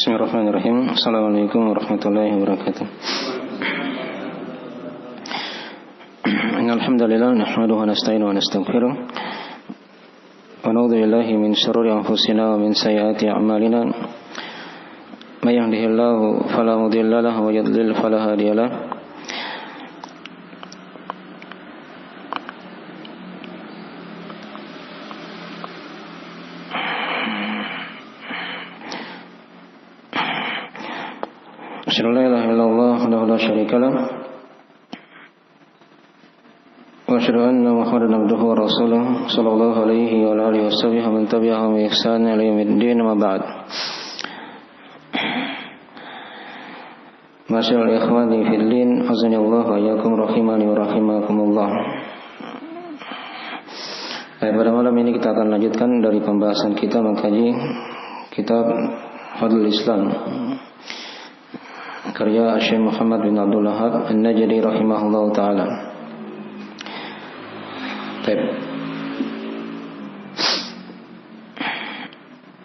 Bismillahirrahmanirrahim. Assalamualaikum warahmatullahi wabarakatuh. Alhamdulillah nahmaduhu wa nasta'inuhu wa nastaghfiruh. Wa na'udzu billahi min shururi anfusina wa min sayyiati a'malina. May yahdihillahu fala mudilla lahu wa yudlil fala hadiya lahu. Asyhadu an la ilaha illallah wahdahu la syarika lah wa asyhadu anna Muhammadan abduhu wa rasuluh sallallahu alaihi wa alihi washabbihi wa man tabi'ahum bi ihsan ila yaumiddin ma ba'd. Masyaallah ikhwani fil din, azanillahu wa iyyakum rahimani wa rahimakumullah. Pada malam ini kita akan lanjutkan dari pembahasan kita mengkaji kitab Fadlul Islam karya Syekh Muhammad bin Abdul Wahhab An-Najdi rahimahullah ta'ala.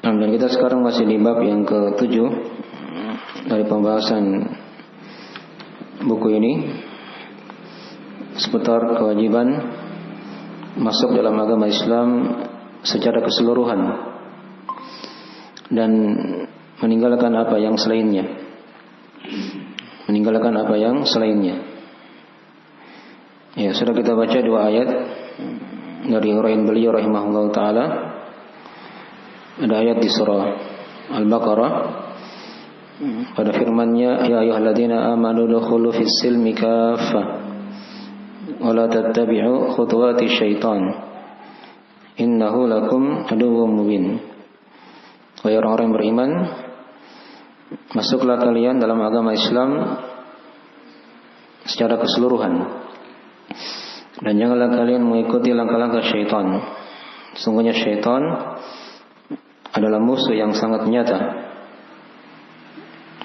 Dan kita sekarang masih di bab yang ke-7 dari pembahasan buku ini seputar kewajiban masuk dalam agama Islam secara keseluruhan dan meninggalkan apa yang selainnya. Ya, sudah kita baca 2 ayat dari uraian beliau rahimahullah ta'ala. Ada ayat di surah Al-Baqarah pada firman-Nya, ya ayyuhalladzina amanu dukhulu fis silmi kaffah wa la tattabi'u khutuwati syaitan innahu lakum aduwwum mubin. Wahai orang-orang yang beriman, masuklah kalian dalam agama Islam secara keseluruhan dan janganlah kalian mengikuti langkah-langkah syaitan. Sungguhnya syaitan adalah musuh yang sangat nyata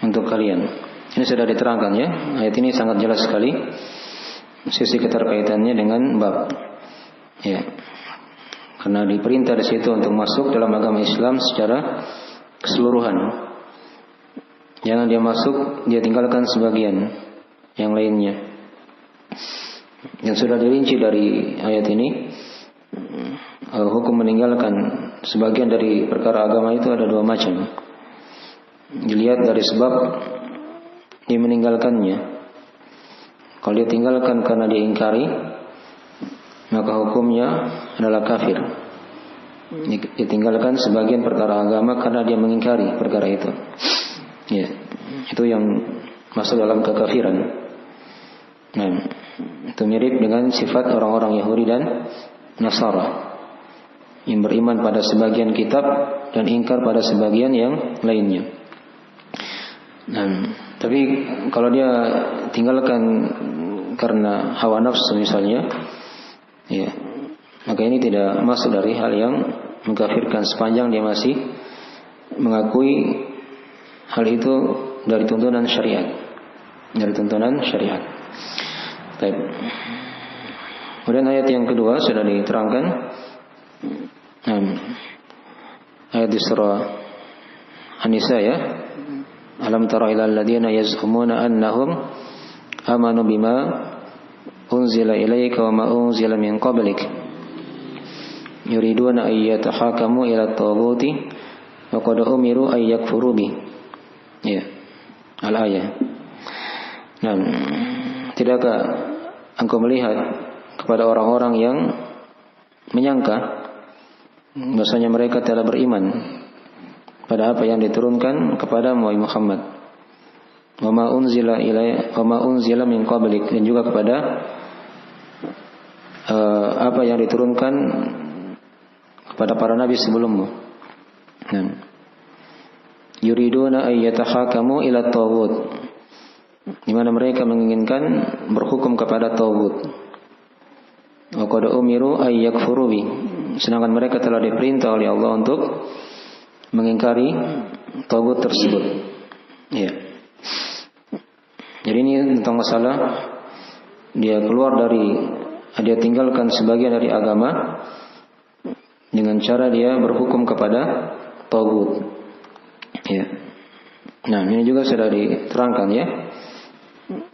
untuk kalian. Ini sudah diterangkan ya. Ayat ini sangat jelas sekali sisi keterkaitannya dengan bab. Ya. Karena diperintah di situ untuk masuk dalam agama Islam secara keseluruhan. Jangan dia masuk, dia tinggalkan sebagian yang lainnya. Yang sudah dirinci dari ayat ini, hukum meninggalkan sebagian dari perkara agama itu ada 2 macam. Dilihat dari sebab dia meninggalkannya. Kalau dia tinggalkan karena dia ingkari, maka hukumnya adalah kafir. Dia tinggalkan sebagian perkara agama karena dia mengingkari perkara itu. Ya, itu yang masuk dalam kekafiran. Nah, itu mirip dengan sifat orang-orang Yahudi dan Nasara yang beriman pada sebagian kitab dan ingkar pada sebagian yang lainnya. Nah, tapi kalau dia tinggalkan karena hawa nafsu misalnya, ya, maka ini tidak masuk dari hal yang mengkafirkan sepanjang dia masih mengakui hal itu dari tuntunan syariat. Baik. Kemudian ayat yang kedua sudah diterangkan. Ayat di surah An-Nisa ya. Alam tara ilal ladzina yaz'umuna annahum amanu bima unzila ilaika wa ma unzila min qablik. Yuriduna ay yatahakamu ila at-taghuti wa qad umiru ay yakfuru bi. Ya, al-ayah. Nah, tidakkah engkau melihat kepada orang-orang yang menyangka bahwasanya mereka telah beriman pada apa yang diturunkan kepada Muhammad, wa ma unzila min qablik, dan juga kepada apa yang diturunkan kepada para nabi sebelummu. Nah, yuriduna ay yatahakamu ila taghut, di mana mereka menginginkan berhukum kepada taghut. Wa qad umiru ay yakfuru bi, sedangkan mereka telah diperintah oleh Allah untuk mengingkari taghut tersebut. Ya. Jadi ini tentang masalah dia tinggalkan sebagian dari agama dengan cara dia berhukum kepada taghut. Ya. Nah, ini juga sudah diterangkan ya.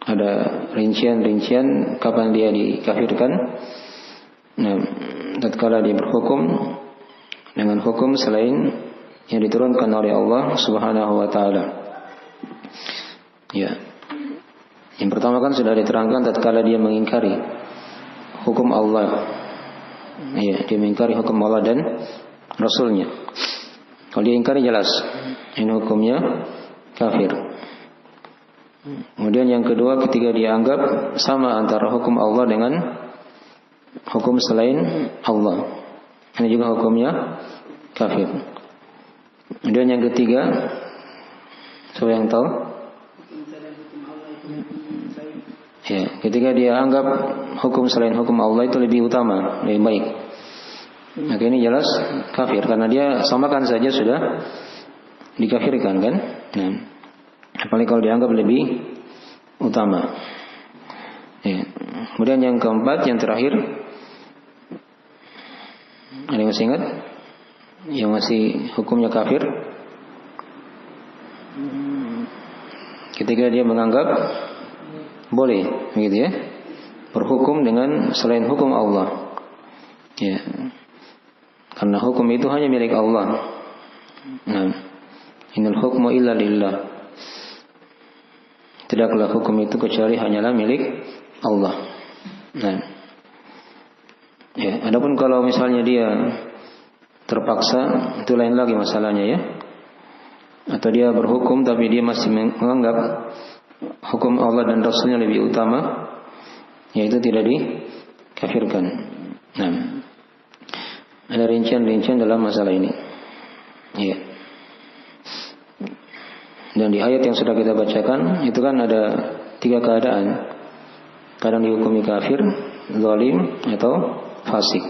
Ada rincian-rincian kapan dia dikafirkan. Nah, tatkala dia berhukum dengan hukum selain yang diturunkan oleh Allah Subhanahu wa taala. Ya. Yang pertama kan sudah diterangkan tatkala dia mengingkari hukum Allah. Ya, dia mengingkari hukum Allah dan Rasulnya. Kalau dia ingkari jelas ini hukumnya kafir. Kemudian yang kedua, ketika dia anggap sama antara hukum Allah dengan hukum selain Allah, ini juga hukumnya kafir. Kemudian yang ketiga, siapa yang tahu? Ya, ketika dia anggap hukum selain hukum Allah itu lebih utama, lebih baik, maka ini jelas kafir karena dia samakan saja sudah dikafirkan kan? Nah, apalagi kalau dianggap lebih utama. Ya. Kemudian yang keempat, yang terakhir, ada yang masih ingat? Yang masih hukumnya kafir? Ketika dia menganggap boleh, begitu ya, berhukum dengan selain hukum Allah. Ya. Karena hukum itu hanya milik Allah. Nah, innal hukmu illa lillah. Tidaklah hukum itu kecuali hanyalah milik Allah. Nah, ya, adapun kalau misalnya dia terpaksa, itu lain lagi masalahnya ya. Atau dia berhukum tapi dia masih menganggap hukum Allah dan Rasulnya lebih utama, yaitu tidak dikafirkan. Nah, ada rincian-rincian dalam masalah ini. Ya. Dan di ayat yang sudah kita bacakan itu kan ada 3 keadaan. Kadang dihukumi kafir, zalim atau fasik.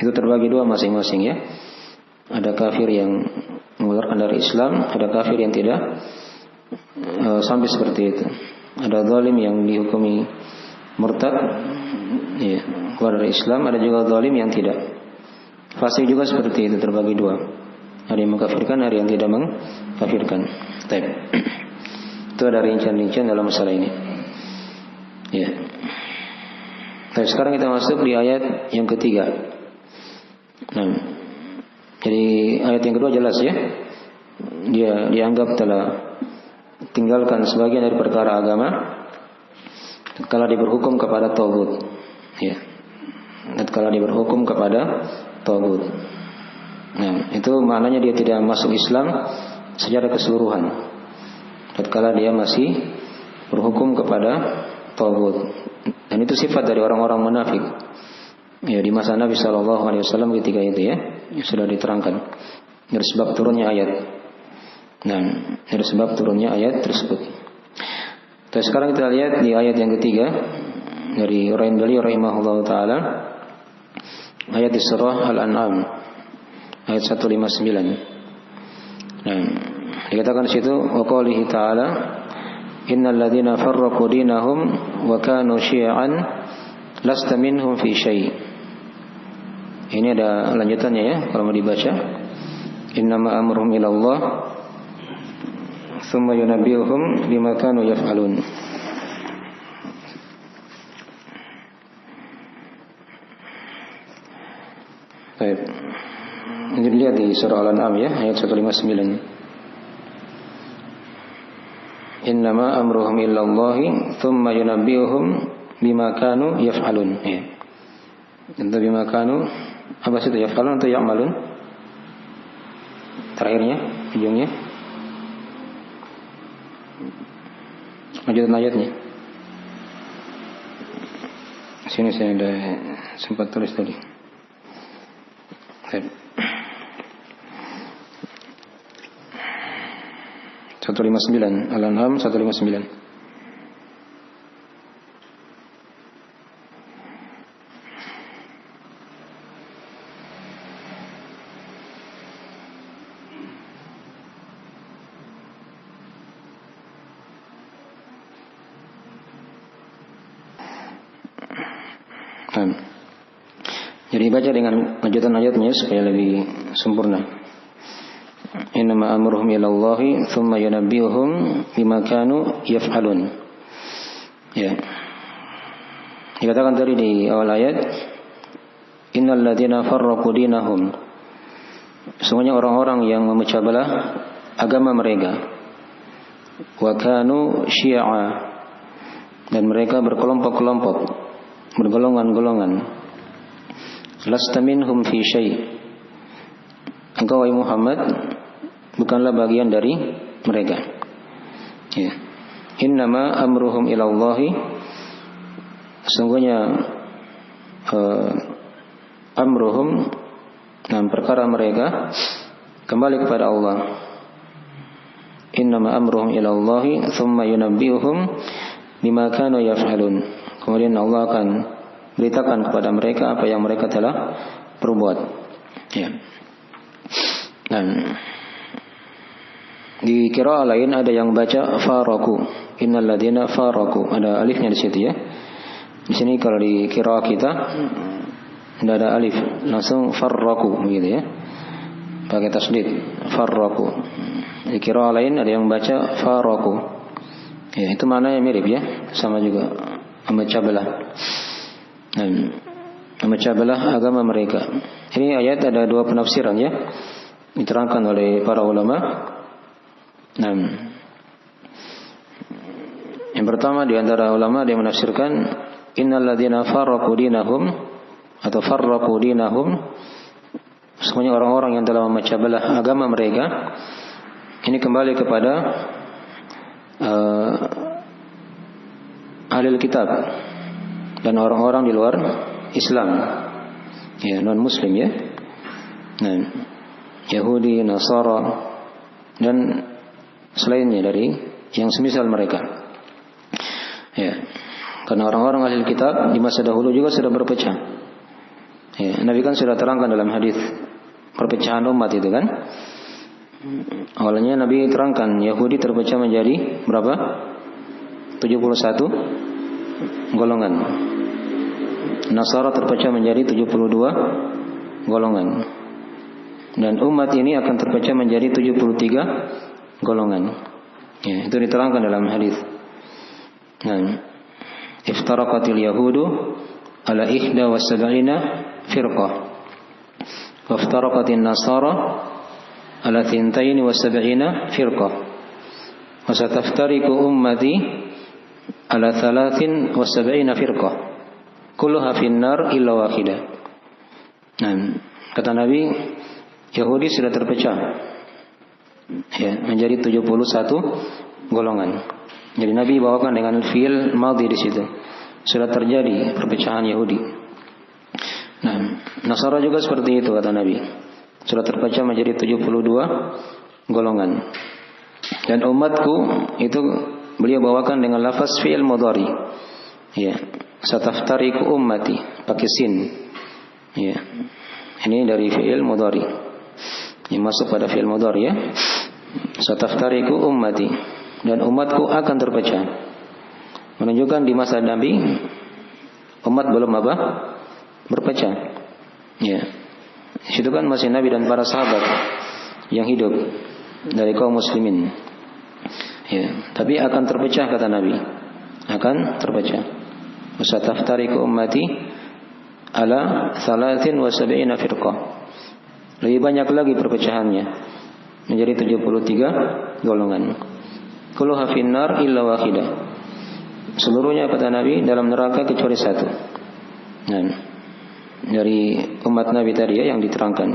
Itu terbagi 2 masing-masing ya. Ada kafir yang mengeluarkan dari Islam, ada kafir yang tidak sampai seperti itu. Ada zalim yang dihukumi murtad, ya, keluar dari Islam. Ada juga zalim yang tidak. Fasik juga seperti itu, terbagi 2. Ada yang mengkafirkan, ada yang tidak mengkafirkan. Baik. Itu ada rincian-rincian dalam masalah ini. Ya. Baik, sekarang kita masuk di ayat yang ketiga. Nah, jadi ayat yang kedua jelas ya. Dia dianggap telah tinggalkan sebagian dari perkara agama tatkala dia berhukum kepada taghut. Ya. Tatkala dia berhukum kepada taghut. Nah, itu maknanya dia tidak masuk Islam secara keseluruhan. Tatkala dia masih berhukum kepada taghut. Dan itu sifat dari orang-orang munafik. Ya, di masa Nabi sallallahu alaihi wasallam ketika itu ya, sudah diterangkan dari sebab turunnya ayat. Nah, dari sebab turunnya ayat tersebut. Terus sekarang kita lihat di ayat yang ketiga dari Raindali rahimahullahu taala, ayat di surah Al-An'am ayat 159. Nah, dikatakan di situ wa qalihi ta'ala innal ladzina farraqu dinahum wa kanu syi'an lasta minhum fi syai'. Ini ada lanjutannya ya kalau mau dibaca. Innama amruhum ila Allah tsumma yunabbi'uhum bima kanu yaf'alun. Baik. Ini dilihat di surah Al-An'am ya, ayat 159. Innama amruhum illallahi thumma yunabbi'uhum bima kanu yaf'alun. Ya. Itu bima kanu apa sih itu, yaf'alun atau ya'malun? Terakhirnya, ujungnya. Lanjutan ayatnya. Sini saya ada sempat tulis tadi. Baik. 159 Al-An'am 159. Jadi baca dengan lanjutan ayatnya supaya lebih sempurna. Innama amruhum ila Allahi thumma yunabbi'uhum bima kanu yaf'alun. Ya. Dikatakan tadi di awal ayat, innal ladzina farraqu dinahum. Semuanya orang-orang yang memecah belah agama mereka. Wa kanu syi'a, dan mereka berkelompok-kelompok, bergolongan-golongan. Lasta minhum fi syai'. Engkau wahai Muhammad bukanlah bagian dari mereka. Ya. Innama amruhum ila Allahi, sesungguhnya amruhum, dan perkara mereka kembali kepada Allah. Innama amruhum ila Allahi thumma yunabbi'uhum bima kanu yaf'alun. Kemudian Allah akan beritakan kepada mereka apa yang mereka telah perbuat. Ya. Dan di qiraah lain ada yang baca faraku. Innal ladzina faraku. Ada alifnya di situ ya. Di sini kalau di qiraah kita tidak ada alif, langsung farraku begitu ya. Pakai tasdid, farraku. Di qiraah lain ada yang baca faraku. Ya, itu maknanya mirip ya, sama juga memecah belah. Dan memecah belah agama mereka. Ini ayat ada dua penafsiran ya, diterangkan oleh para ulama. Nah, yang pertama di antara ulama yang menafsirkan innal ladzina farraqu dinahum atau farraqu dinahum, semuanya orang-orang yang telah memecah belah agama mereka. Ini kembali kepada ahli kitab dan orang-orang di luar Islam, ya, non Muslim ya. Nah, Yahudi, Nasara dan selainnya dari yang semisal mereka. Ya, karena orang-orang ahli kitab di masa dahulu juga sudah berpecah. Ya, Nabi kan sudah terangkan dalam hadis perpecahan umat itu kan. Awalnya Nabi terangkan Yahudi terpecah menjadi berapa? 71 golongan. Nasara terpecah menjadi 72 golongan. Dan umat ini akan terpecah menjadi 73 golongan. Ya, itu diterangkan dalam hadis. Nah, iftaraqatil yahudu ala 71 firqah. Wa iftaraqatin nasara ala 72 firqah. Wa sataftariqu ummati ala 73 firqah. Kulluha finnar illa wahidah. Nah, kata Nabi, Yahudi sudah terpecah ya, menjadi 71 golongan. Jadi Nabi bawakan dengan fi'il madhi di situ. Sudah terjadi perpecahan Yahudi. Nah, Nasara juga seperti itu kata Nabi. Sudah terpecah menjadi 72 golongan. Dan umatku itu beliau bawakan dengan lafaz fi'il mudhari. Ya, sataftariqu ummati pakai sin. Ya. Ini dari fi'il mudhari. Ini masuk pada fi'il mudhari ya. Sataftariqu ummati, dan umatku akan terpecah. Menunjukkan di masa Nabi umat belum apa? Berpecah. Ya. Itu kan masih Nabi dan para sahabat yang hidup dari kaum muslimin. Ya, tapi akan terpecah kata Nabi. Akan terpecah. Sataftariqu ummati ala 73 firqah. Lebih banyak lagi perpecahannya menjadi 73 golongan. Kulluha finnar illa wahidah. Seluruhnya kata Nabi dalam neraka kecuali satu. Nah, dari umat Nabi tadi ya yang diterangkan.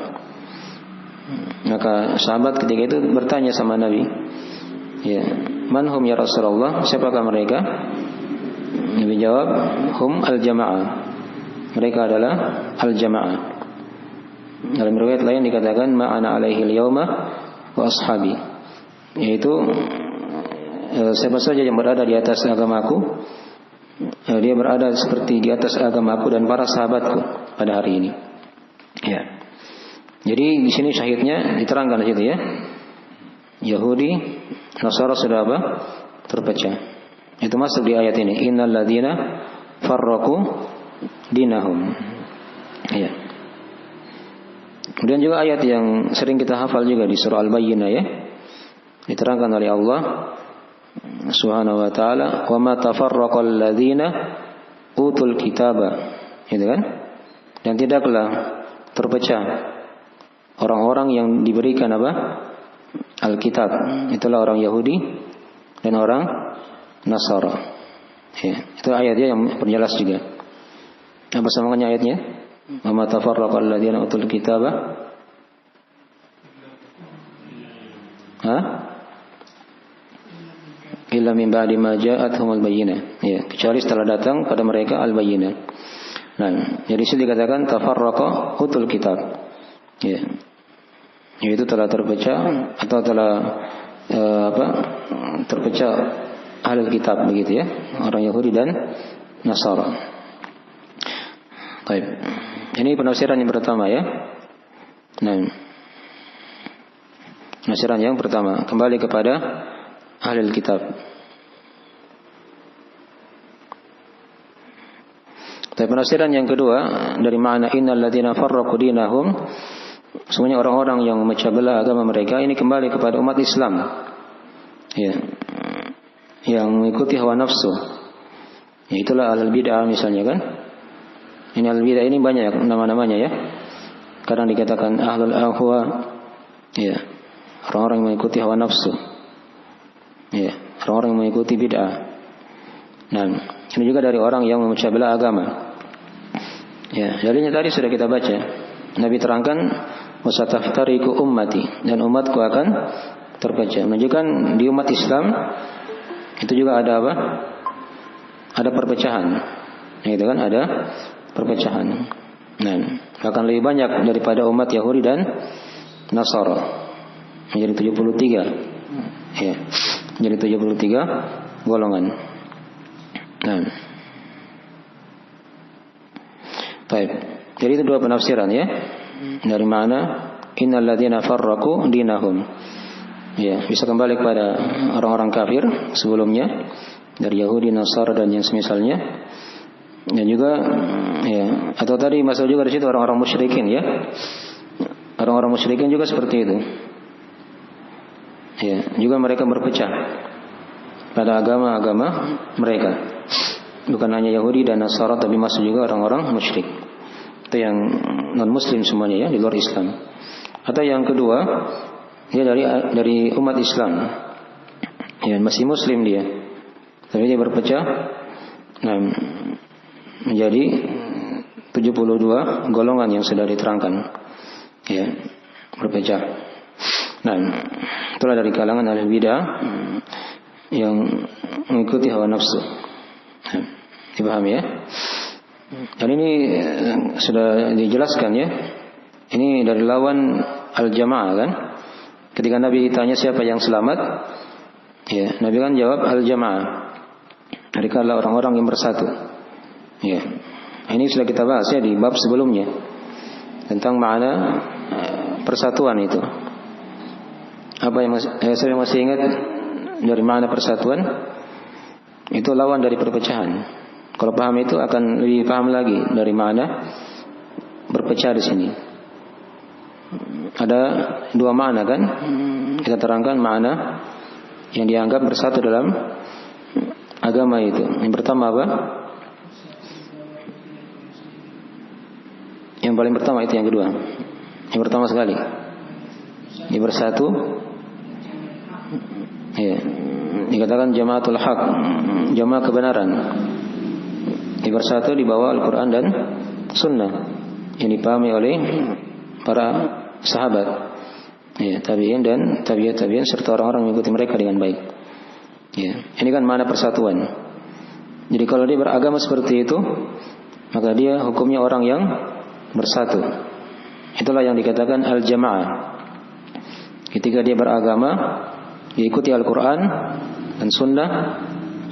Maka sahabat ketika itu bertanya sama Nabi, ya, man hum ya Rasulullah? Siapakah mereka? Nabi jawab, hum al-jamaah. Mereka adalah al-jamaah. Dalam riwayat lain dikatakan ma'ana alaihi al-yawma wa ashabi, yaitu siapa saja yang berada di atas agamaku, dia berada seperti di atas agamaku dan para sahabatku pada hari ini. Ya. Jadi di sini syahidnya diterangkan di situ ya. Yahudi, Nasara sudah apa? Terpecah. Itu masuk di ayat ini. Innal ladzina farraqu dinahum. Ya. Kemudian juga ayat yang sering kita hafal juga di surah Al-Bayyinah ya. Diterangkan oleh Allah Subhanahu wa taala, "Wa ma tafarraqal ladzina utul kitaba." Gitu kan? Dan tidaklah terpecah orang-orang yang diberikan apa? Alkitab. Itulah orang Yahudi dan orang Nasara. Ya, itu ayatnya yang perjelas juga. Apa sambungannya ayatnya? Wa ma tafarraqal ladzina utul kitaba. Illa min ba'di ma ja'atuhumul bayyinah. Ya, kecuali setelah datang pada mereka al-bayyinah. Nah, jadi sini dikatakan tafarraqa utul kitab. Ya. Yaitu telah terpecah atau telah terpecah ahlul kitab begitu ya, orang Yahudi dan Nasara. Baik. Ini penafsiran yang pertama ya. Nah, penafsiran yang pertama kembali kepada ahlul kitab. Tapi penafsiran yang kedua dari makna innal ladzina farraqu dinahum, semuanya orang-orang yang memecah belah agama mereka, ini kembali kepada umat Islam. Ya. Yang mengikuti hawa nafsu. Ya, itulah ahlul bid'ah misalnya kan. Ini ahlul bid'ah ini banyak nama-namanya ya. Kadang dikatakan ahlul ahwa. Ya. Orang-orang yang mengikuti hawa nafsu. Ya, orang-orang yang mengikuti bid'ah. Nah, ini juga dari orang yang memecah belah agama. Ya, jadinya tadi sudah kita baca. Nabi terangkan, "Wasataftariqu ummati," dan umatku akan terpecah. Menunjukkan di umat Islam itu juga ada apa? Ada perpecahan. Itu kan ada perpecahan. Nah, akan lebih banyak daripada umat Yahudi dan Nasara. Menjadi 73. Ya. Jadi 73 golongan. Nah. Baik. Jadi itu dua penafsiran ya. Dari mana innal ladzina farraqu dinahum. Ya, bisa kembali kepada orang-orang kafir sebelumnya dari Yahudi, Nasara dan yang semisalnya. Dan juga ya, atau tadi masuk juga di situ orang-orang musyrikin ya. Orang-orang musyrikin juga seperti itu. Ya, juga mereka berpecah pada agama-agama mereka. Bukan hanya Yahudi dan Nasara, tapi masuk juga orang-orang musyrik. Itu yang non-Muslim semuanya ya, di luar Islam. Atau yang kedua, dia dari umat Islam. Ya, masih Muslim dia, tapi dia berpecah. Nah, menjadi 72 golongan yang sudah diterangkan. Ya, berpecah. Nah, itulah dari kalangan ahli bidah yang mengikuti hawa nafsu. Dipahami ya? Dan ini sudah dijelaskan ya. Ini dari lawan al-jamaah kan? Ketika Nabi ditanya siapa yang selamat, ya, Nabi kan jawab al-jamaah. Mereka adalah orang-orang yang bersatu. Ya. Ini sudah kita bahas ya di bab sebelumnya tentang makna persatuan itu. Apa yang saya masih ingat dari makna persatuan itu lawan dari perpecahan. Kalau paham itu akan lebih paham lagi dari makna berpecah di sini. Ada dua makna kan? Kita terangkan makna yang dianggap bersatu dalam agama itu. Yang pertama apa? Yang paling pertama itu yang kedua. Yang pertama sekali. Ini bersatu. Ya. Dikatakan jamaatul haq, jamaah kebenaran. Ini bersatu di bawah Al-Quran dan Sunnah yang dipahami oleh para sahabat, ya, tabi'in dan tabi'in serta orang-orang mengikuti mereka dengan baik. Ya, ini kan makna persatuan. Jadi kalau dia beragama seperti itu, maka dia hukumnya orang yang bersatu. Itulah yang dikatakan al-jamaah. Ketika dia beragama, dia ikuti Al-Quran dan Sunnah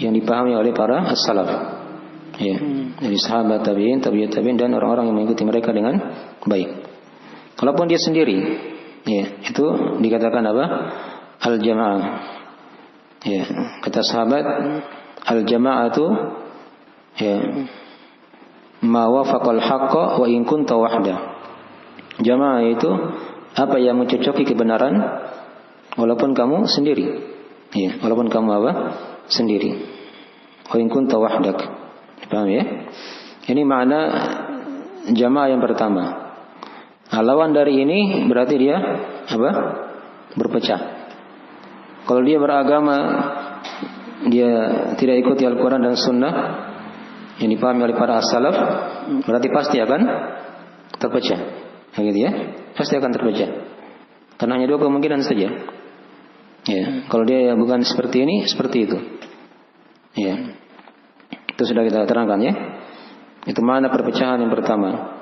yang dipahami oleh para as-salaf. Ya, dari sahabat tabi'in, tabi'in dan orang-orang yang mengikuti mereka dengan baik. Kalaupun dia sendiri, ya, itu dikatakan apa? Al-jamaah. Ya, kata sahabat, al-jama'atu ya ma wafaqal haqqa wa in kunta wahda. Jamaah itu apa yang mencocoki kebenaran walaupun kamu sendiri. Ya, walaupun kamu apa? Sendiri. Wa in kunta wahdak. Paham ya? Ini makna jamaah yang pertama. Lawan dari ini berarti dia apa? Berpecah. Kalau dia beragama, dia tidak ikuti Al-Quran dan Sunnah yang dipahami oleh para as-salaf, berarti pasti akan terpecah. Begitu ya? Pasti akan terpecah. Karena hanya dua kemungkinan saja. Ya, kalau dia bukan seperti ini, seperti itu. Ya. Itu sudah kita terangkan ya. Itu mana perpecahan yang pertama.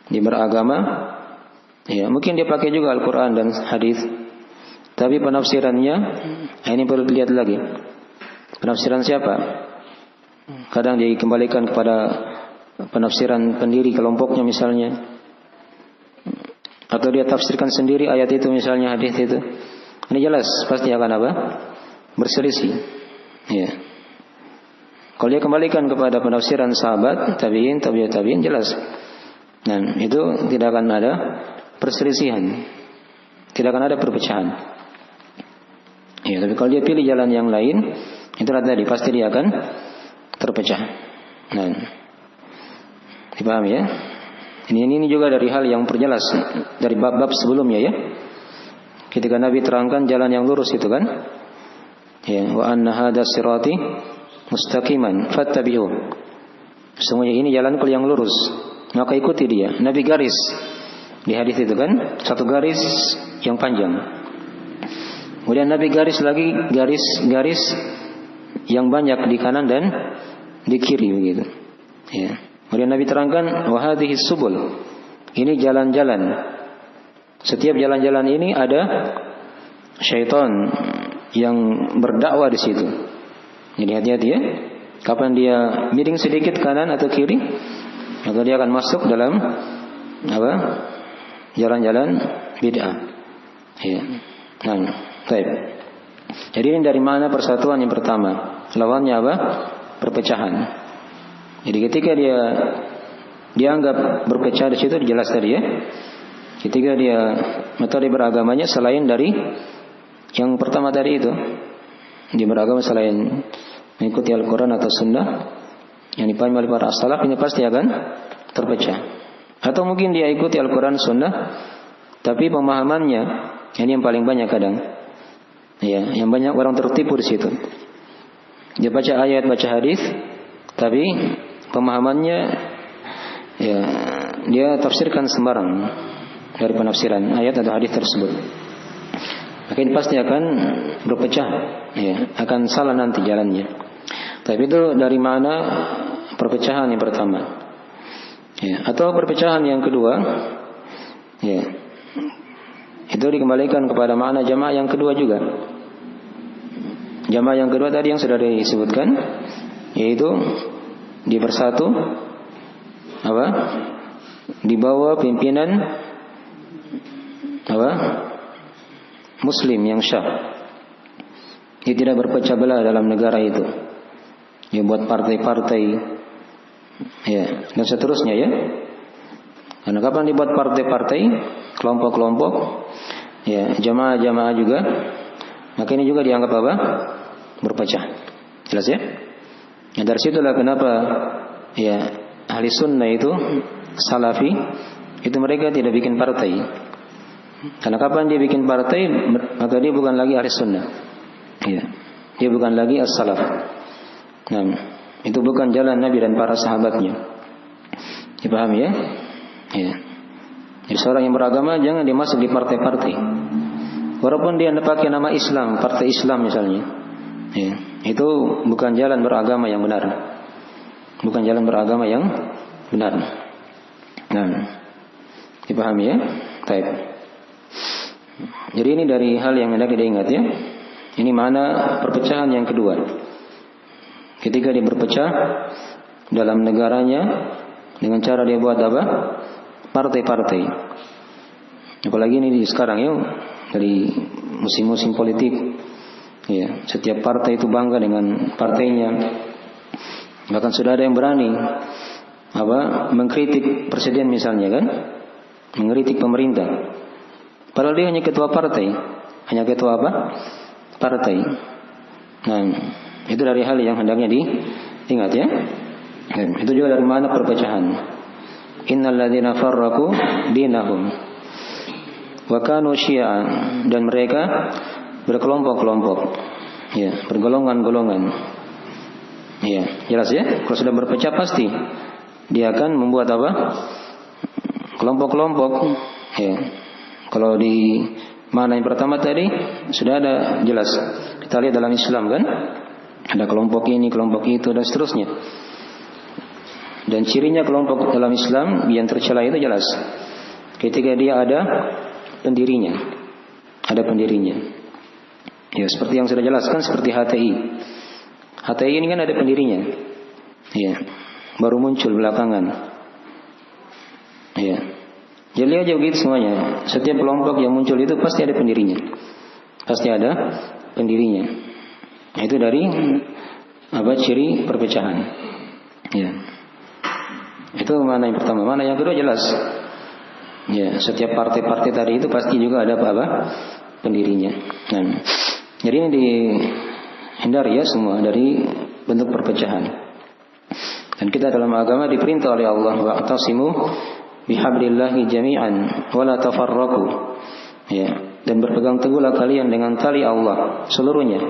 Dia beragama, ya mungkin dia pakai juga Al-Quran dan hadis, tapi penafsirannya ini perlu dilihat lagi. Penafsiran siapa? Kadang dia kembalikan kepada penafsiran pendiri kelompoknya misalnya, atau dia tafsirkan sendiri ayat itu misalnya, hadis itu. Ini jelas pasti akan apa? Berselisih. Ya. Kalau dia kembalikan kepada penafsiran sahabat, tabi'in, tabi'ut tabi'in, jelas. Dan itu tidak akan ada perselisihan, tidak akan ada perpecahan. Ya, tapi kalau dia pilih jalan yang lain, itu tadi pasti dia akan terpecah. Nah, dipahami ya? Ini juga dari hal yang perjelas dari bab-bab sebelumnya ya. Ketika Nabi terangkan jalan yang lurus itu kan, ya, wa anna hadza sirati mustaqiman fattabi'u. Semuanya ini jalanku yang lurus, maka ikuti dia. Nabi garis di hadis itu kan, satu garis yang panjang. Kemudian Nabi garis lagi garis yang banyak di kanan dan di kiri begitu. Ya. Kemudian Nabi terangkan wa hadhihi subul. Ini jalan-jalan. Setiap jalan-jalan ini ada syaitan yang berdakwah di situ. Jadi hati-hati ya. Kapan dia miring sedikit kanan atau kiri, maka dia akan masuk dalam apa? Jalan-jalan bid'ah. Ya. Nah, baik. Jadi ini dari mana persatuan yang pertama? Lawannya apa? Perpecahan. Jadi ketika dia dianggap berpecah di situ jelas tadi ya. Ketika dia metode beragamanya selain dari yang pertama tadi itu, dia beragama selain mengikuti Al-Quran atau Sunnah yang dipahami oleh para as-salaf, ini pasti akan terpecah. Atau mungkin dia ikuti Al-Quran Sunnah, tapi pemahamannya ini yang paling banyak kadang, ya, yang banyak orang tertipu di situ. Dia baca ayat, baca hadis, tapi pemahamannya ya dia tafsirkan sembarang dari penafsiran ayat atau hadis tersebut. Maka ini pasti akan berpecah, ya, akan salah nanti jalannya. Tapi itu dari mana perpecahan yang pertama? Ya, atau perpecahan yang kedua, ya, itu dikembalikan kepada makna jamaah yang kedua juga. Jamaah yang kedua tadi yang sudah disebutkan, yaitu di bersatu, apa? Di bawah pimpinan apa? Muslim yang syah. Dia tidak berpecah belah dalam negara itu. Ya, buat partai-partai, ya, dan seterusnya ya. Karena kapan dibuat partai-partai, kelompok-kelompok, ya, jamaah-jamaah juga, maka ini juga dianggap apa? Berpecah. Jelas ya? Ya, dari situlah kenapa ya ahli sunnah itu salafi itu mereka tidak bikin partai. Karena kapan dia bikin partai, maka dia bukan lagi ahli sunnah. Ya. Dia bukan lagi as-salaf. Nah, itu bukan jalan Nabi dan para sahabatnya. Dipahami ya? Ya. Jadi seorang yang beragama jangan dia masuk di partai-partai. Walaupun dia pakai nama Islam, partai Islam misalnya. Ya. Itu bukan jalan beragama yang benar. Bukan jalan beragama yang benar. Nah, dipahami ya? Baik. Jadi ini dari hal yang hendak diingat ya. Ini mana perpecahan yang kedua. Ketika dia berpecah dalam negaranya dengan cara dia buat apa? Partai-partai. Apalagi ini sekarang ya, dari musim-musim politik. Ya, setiap partai itu bangga dengan partainya. Bahkan sudah ada yang berani apa? Mengkritik presiden misalnya kan? mengkritik pemerintah. Padahal dia hanya ketua partai, hanya ketua apa? Partai. Nah, itu dari hal yang hendaknya diingat ya. Itu juga dari mana perpecahan. Innal ladzina farraqu dinahum wa kanu syi'an, dan mereka berkelompok-kelompok, ya, bergolongan-golongan. Ya, jelas ya. Kalau sudah berpecah pasti dia akan membuat apa? Kelompok-kelompok. Ya. Kalau di mana yang pertama tadi sudah ada jelas. Kita lihat dalam Islam kan, ada kelompok ini, kelompok itu, dan seterusnya. Dan cirinya kelompok dalam Islam yang tercela itu jelas. Ketika dia ada pendirinya, ada pendirinya. Ya, seperti yang sudah jelaskan, seperti HTI. HTI ini kan ada pendirinya. Ya, baru muncul belakangan. Ya. Jadi aja begitu semuanya. Setiap kelompok yang muncul itu pasti ada pendirinya. Pasti ada pendirinya. Itu dari apa? Ciri perpecahan. Ya. Itu mana yang pertama. Mana yang kedua jelas. Ya, setiap partai-partai tadi itu pasti juga ada apa? Pendirinya. Nah, jadi ini dihindari ya semua dari bentuk perpecahan. Dan kita dalam agama diperintah oleh Allah, wa'tasimu bihablillahi jami'an wa la tafarraqu. Ya, dan berpegang teguhlah kalian dengan tali Allah seluruhnya,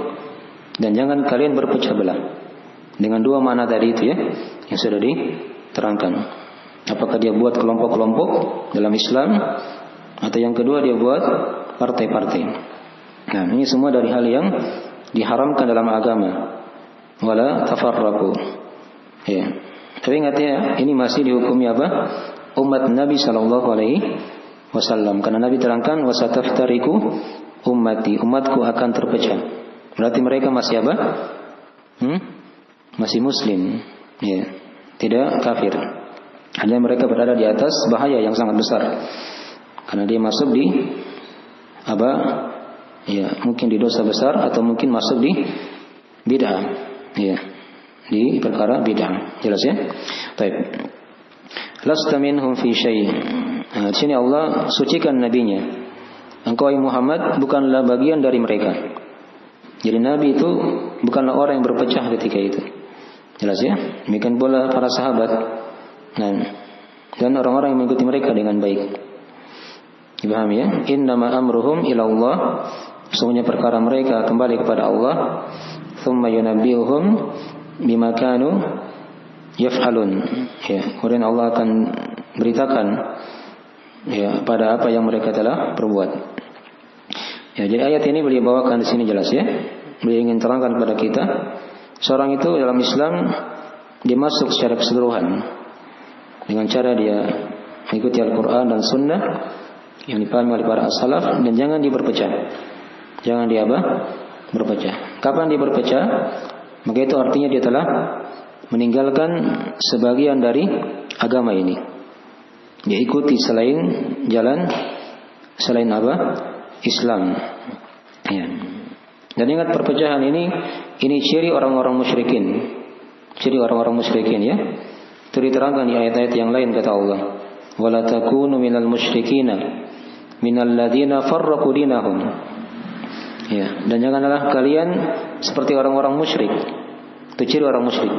dan jangan kalian berpecah belah. Dengan dua makna tadi itu ya yang sudah diterangkan. Apakah dia buat kelompok-kelompok dalam Islam, atau yang kedua dia buat partai-partai. Nah, ini semua dari hal yang diharamkan dalam agama. Wala tafarraqu. Ya. Tapi ingat ya, ini masih dihukumi apa? Umat Nabi sallallahu alaihi wasallam. Karena Nabi terangkan wasataftariku ummati, umatku akan terpecah. Berarti mereka masih apa? Masih muslim. Ya. Tidak kafir. Hanya mereka berada di atas bahaya yang sangat besar. Karena dia masuk di apa? Ya, mungkin di dosa besar atau mungkin masuk di bid'ah. Ya. Di perkara bid'ah. Jelas ya? Baik. Lasta minhum fi syai'. Nah, sini Allah sucikan nabinya. Engkau Muhammad bukanlah bagian dari mereka. Jadi nabi itu bukanlah orang yang berpecah ketika itu. Jelas ya? Demikian pula para sahabat. Nah, dan orang-orang yang mengikuti mereka dengan baik. Dipahami ya? Innama amruhum ila Allah. Semuanya perkara mereka kembali kepada Allah. Thumma yunabbi'uhum bima kanu yaf'alun. Ya, kemudian Allah akan beritakan ya pada apa yang mereka telah perbuat. Ya, jadi ayat ini beliau bawakan di sini jelas ya. Beliau ingin terangkan kepada kita, seorang itu dalam Islam dia masuk secara keseluruhan dengan cara dia mengikuti Al-Quran dan Sunnah yang dipahami oleh para as-salaf, dan jangan dia berpecah. Jangan dia apa? Berpecah. Kapan dia berpecah? Maka itu artinya dia telah meninggalkan sebagian dari agama ini. Dia ikuti selain jalan selain apa? Islam. Ya. Dan ingat perpecahan ini ciri orang-orang musyrikin. Ciri orang-orang musyrikin ya. Itu diterangkan di ayat-ayat yang lain kata Allah. Wala takunu minal musyrikina minal ladzina farraqu dinahum. Ya, dan janganlah kalian seperti orang-orang musyrik. Itu ciri orang musyrik.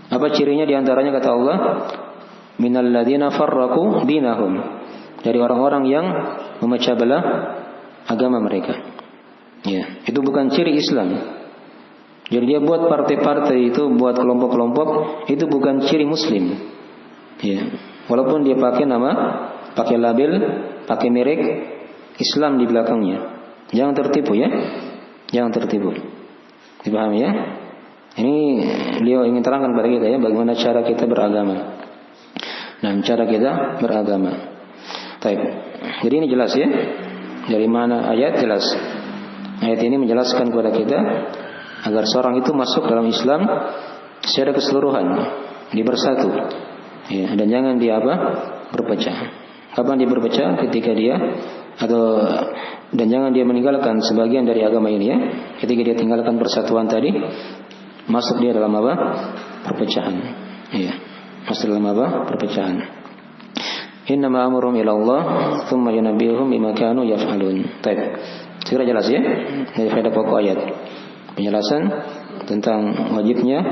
Apa cirinya? Di antaranya kata Allah, minal ladzina farraqu dinahum. Dari orang-orang yang memecah belah agama mereka. Ya, itu bukan ciri Islam. Jadi dia buat partai-partai itu, buat kelompok-kelompok, itu bukan ciri Muslim. Ya, walaupun dia pakai nama, pakai label, pakai merek Islam di belakangnya. Jangan tertipu ya. Jangan tertipu. Dipahami ya? Ini beliau ingin terangkan pada kita ya, bagaimana cara kita beragama. Nah, cara kita beragama. Baik. Jadi ini jelas ya. Dari mana ayat jelas. Ayat ini menjelaskan kepada kita agar seorang itu masuk dalam Islam secara keseluruhan, dia bersatu. Ya, dan jangan dia apa? Berpecah. Kapan dia berpecah? Ketika dia dan jangan dia meninggalkan sebagian dari agama ini ya. Ketika dia tinggalkan persatuan tadi, masuk dia dalam apa? Perpecahan. Iya. Masuk dalam apa? Perpecahan. Innama amruhum ila Allah thumma yunabbi'uhum bima kanu yaf'alun. Baik. Segera jelas ya dari faedah pokok ayat. Penjelasan tentang wajibnya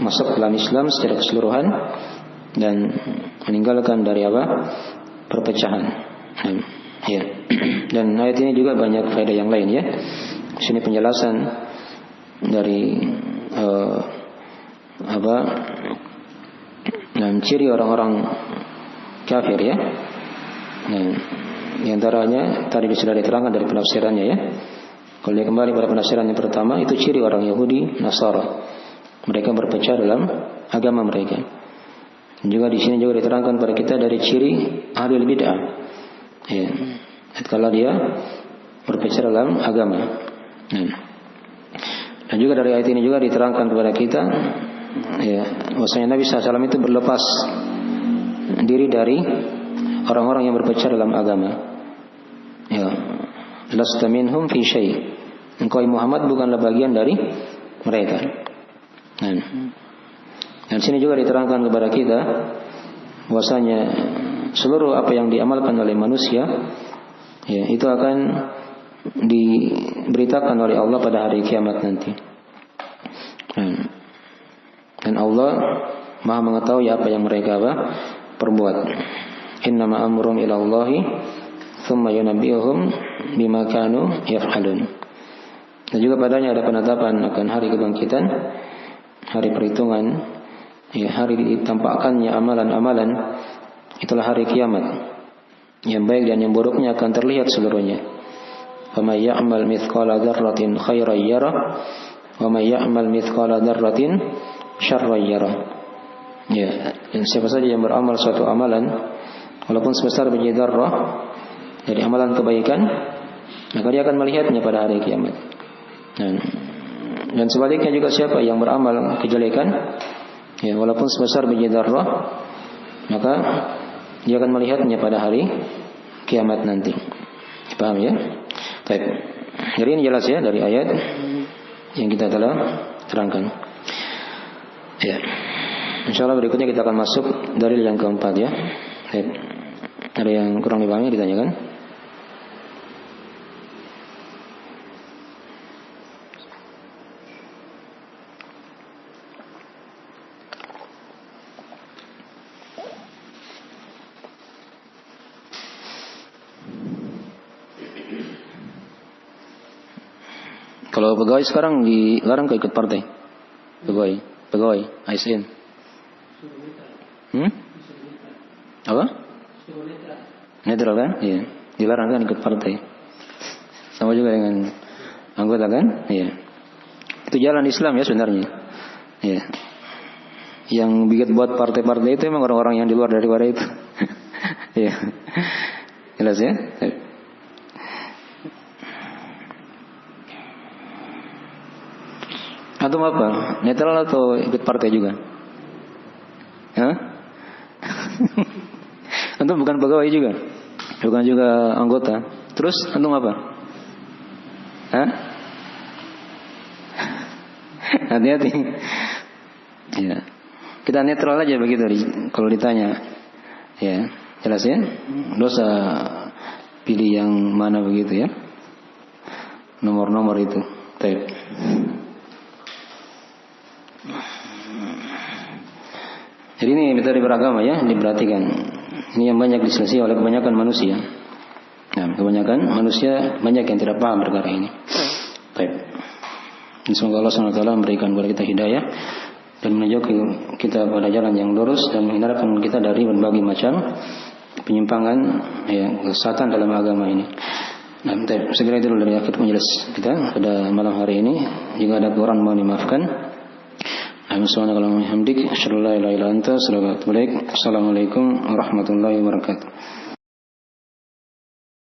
masuk dalam Islam secara keseluruhan dan meninggalkan dari apa? Perpecahan. Ya. Dan ayat ini juga banyak faedah yang lain ya. Di sini penjelasan dari dan ciri orang-orang kafir ya. Nah, di antaranya tadi sudah diterangkan dari penafsirannya ya. Kalau dia kembali pada penafsiran yang pertama, itu ciri orang Yahudi, Nasara. Mereka berpecah dalam agama mereka. Dan juga di sini juga diterangkan pada kita dari ciri ahli bid'ah. Ya. Kalau dia berpecah dalam agama. Dan juga dari ayat ini juga diterangkan kepada kita ya, bahwasanya Nabi SAW itu berlepas diri dari orang-orang yang berpecah dalam agama. Ya, lasta minhum fi syai'. Engkau Muhammad bukanlah bagian dari mereka. Dan sini juga diterangkan kepada kita bahwasanya seluruh apa yang diamalkan oleh manusia ya, itu akan diberitakan oleh Allah pada hari kiamat nanti. Dan Allah Maha mengetahui apa yang mereka perbuat. Innama amruhum ila Allahi thumma yunabbi'uhum bima kanu yaf'alun. Dan juga padanya ada penetapan akan hari kebangkitan, hari perhitungan, ya, hari ditampakkannya amalan-amalan. Itulah hari kiamat. Yang baik dan yang buruknya akan terlihat seluruhnya. Faman ya'mal mithqala dzarratin khairan yarah wa man ya'mal mithqala dzarratin syarran yarah. Ya, dan siapa saja yang beramal suatu amalan walaupun sebesar biji dzarrah dari amalan kebaikan, maka dia akan melihatnya pada hari kiamat. Dan sebaliknya juga siapa yang beramal kejelekan ya, walaupun sebesar biji dzarrah, maka dia akan melihatnya pada hari kiamat nanti. Paham ya? Baik. Jadi ini jelas ya dari ayat yang kita telah terangkan. Ya. Insyaallah berikutnya kita akan masuk dalil yang keempat ya. Baik. Ada yang kurang dipahami ditanyakan? Kalau pegawai sekarang dilarang ikut partai. Pegawai ASN. Apa? Netral kan? Iya. Dilarang kan ikut partai. Sama juga dengan anggota kan? Iya. Itu jalan Islam ya sebenarnya. Iya. Yang bikin buat partai-partai itu memang orang-orang yang di luar daripada itu. Iya. Jelas ya? Atau apa? Netral atau ikut partai juga? Hah? Antum bukan pegawai juga? Bukan juga anggota? Terus antum apa? Hah? Hati-hati. Ya. Kita netral aja begitu kalau ditanya. Ya, jelas ya? Dosa pilih yang mana begitu ya? Nomor-nomor itu. Baik. Jadi ini metode beragama ya, diperhatikan. Ini yang banyak diselisih oleh kebanyakan manusia. Nah, kebanyakan manusia banyak yang tidak paham perkara ini. Baik. Semoga Allah SWT memberikan kepada kita hidayah dan menunjukkan kita pada jalan yang lurus dan menghindarkan kita dari berbagai macam penyimpangan ya, kesesatan dalam agama ini. Nah, segera itu dari akhir penjelasan kita pada malam hari ini. Jika ada kekurangan mohon dimaafkan. Assalamualaikum warahmatullahi wabarakatuh.